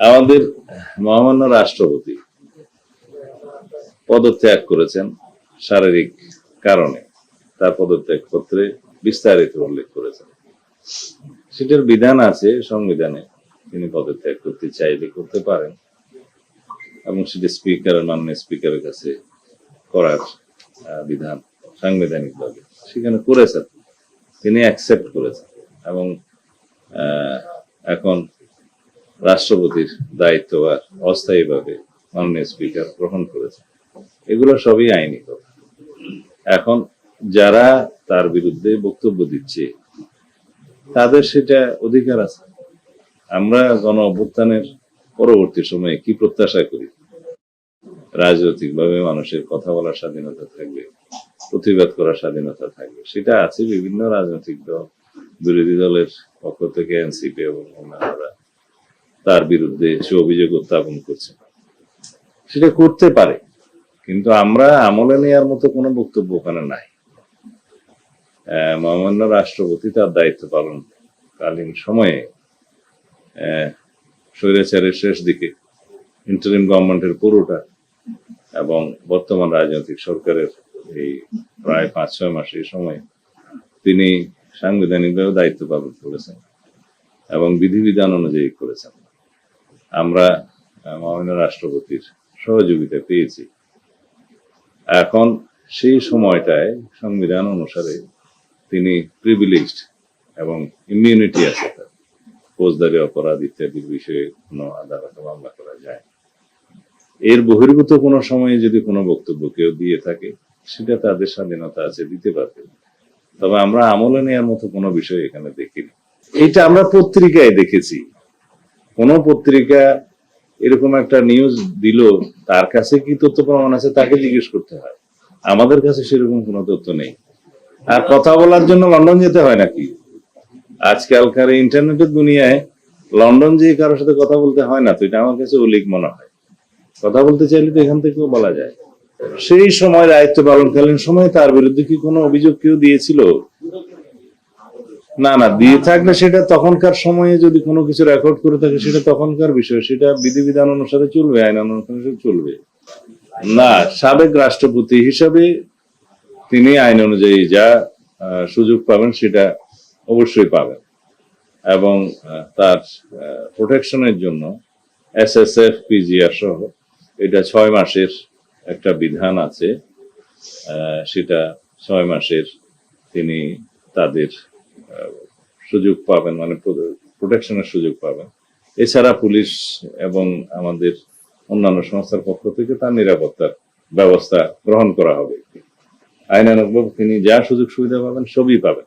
আমাদের মহামান্য রাষ্ট্রপতি পদত্যাগ করেছেন শারীরিক কারণে, তার পদত্যাগ পত্রে বিস্তারিত উল্লেখ করেছেন। সেটার বিধান আছে সংবিধানে, তিনি পদত্যাগ করতে চাইলে করতে পারেন এবং সেটা মাননীয় স্পিকারের কাছে করার বিধান সাংবিধানিকভাবে সেখানে করেছেন, তিনি অ্যাকসেপ্ট করেছেন এবং এখন রাষ্ট্রপতির দায়িত্ব আর অস্থায়ীভাবে মাননীয় স্পিকার গ্রহণ করেছেন। এগুলো সবই আইনি কথা। এখন যারা তার বিরুদ্ধে বক্তব্য দিচ্ছে তাদের সেটা অধিকার আছে। আমরা গণ অভ্যুত্থানের পরবর্তী সময়ে কি প্রত্যাশা করি? রাজনৈতিকভাবে মানুষের কথা বলার স্বাধীনতা থাকবে, প্রতিবাদ করার স্বাধীনতা থাকবে, সেটা আছে। বিভিন্ন রাজনৈতিক দল, বিরোধী দলের পক্ষ থেকে এনসিপি এবং অন্যান্যরা তার বিরুদ্ধে সে অভিযোগ উত্থাপন করছে, সেটা করতে পারে, কিন্তু আমরা আমলে নেওয়ার মতো কোনো বক্তব্য ওখানে নাই। মহামান্য রাষ্ট্রপতি তার দায়িত্ব পালনকালীন সময়ে স্বৈরাচারের শেষ দিকে ইন্টারিম গভর্নমেন্টের পুরোটা এবং বর্তমান রাজনৈতিক সরকারের এই প্রায় 5-6 মাস এই সময় তিনি সাংবিধানিকভাবে দায়িত্ব পালন করেছেন এবং বিধিবিধান অনুযায়ী করেছেন। আমরা মহামান্য রাষ্ট্রপতির সহযোগিতা পেয়েছি। এখন সেই সময়টায় সংবিধান অনুসারে তিনি প্রিভিলেজড এবং ইমিউনিটি আছে, তার ফৌজদারি অপরাধ ইত্যাদির বিষয়ে কোনো আদালতে মামলা করা যায়। এর বহির্ভূত কোনো সময়ে যদি কোনো বক্তব্য কেউ দিয়ে থাকে সেটা তাদের স্বাধীনতা আছে, দিতে পারবে। তবে আমরা আমলে নেওয়ার মতো কোনো বিষয় এখানে দেখিনি। এটা আমরা পত্রিকায় দেখেছি। কোন পত্রিকা এরকম একটা নিউজ দিল, তার কাছে কি তথ্য প্রমাণ আছে তাকে জিজ্ঞেস করতে হয়। আমাদের কাছে সেরকম কোনো তথ্য নেই। আর কথা বলার জন্য লন্ডন যেতে হয় নাকি? আজকালকার ইন্টারনেটের দুনিয়ায় লন্ডন যেয়ে কারোর সাথে কথা বলতে হয় না, তো এটা আমার কাছে অলিক মনে হয়। কথা বলতে চাইলে তো এখান থেকেও বলা যায়। সেই সময় দায়িত্ব পালনকালীন সময় তার বিরুদ্ধে কি কোনো অভিযোগ কেউ দিয়েছিল? না, দিয়ে থাকলে সেটা তখনকার সময়ে যদি কোনো কিছু রেকর্ড করে থাকে সেটা তখনকার বিষয়, সেটা বিধিবিধান অনুসারে চলবে, আইন অনুসারে চলবে। না, সাবেক রাষ্ট্রপতি হিসাবে তিনি আইন অনুযায়ী যা সুযোগ পাবেন সেটা অবশ্যই পাবেন এবং তার প্রোটেকশনের জন্য SSF PGR সহ এটা 6 মাসের একটা বিধান আছে, সেটা 6 মাসের তিনি তাদের সুযোগ পাবেন, মানে প্রোটেকশনের সুযোগ পাবেন। এছাড়া পুলিশ এবং আমাদের অন্যান্য সংস্থার পক্ষ থেকে তার নিরাপত্তার ব্যবস্থা গ্রহণ করা হবে। আইনানুগভাবে তিনি যা সুযোগ সুবিধা পাবেন সবই পাবেন।